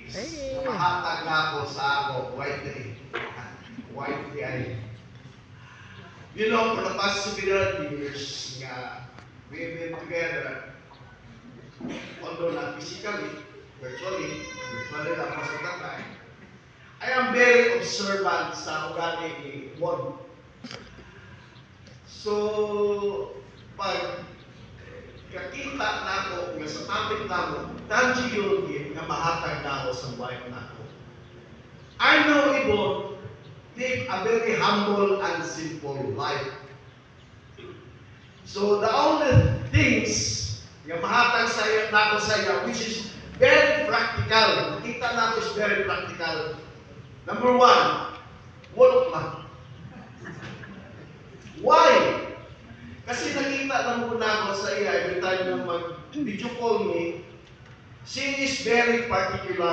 na mahatag na ako sa ako, white eye. You know, for the past 7 years nga, we've been together, although not physically, virtually lang sa tatay, I am very observant sa ugali ni Juan. So, pag kakita na ako nga sa topic na mo, tangible nga mahatag na ako sa wife na ako. I know Ibon live a very humble and simple life. So the only things nga mahatag sa iyo na ako sa iyo, which is very practical. Nakita na ako is very practical. Number 1, walk lang. Why? Kasi nakita lang po na ako sa iya every time na mag-video call me, she is very particular.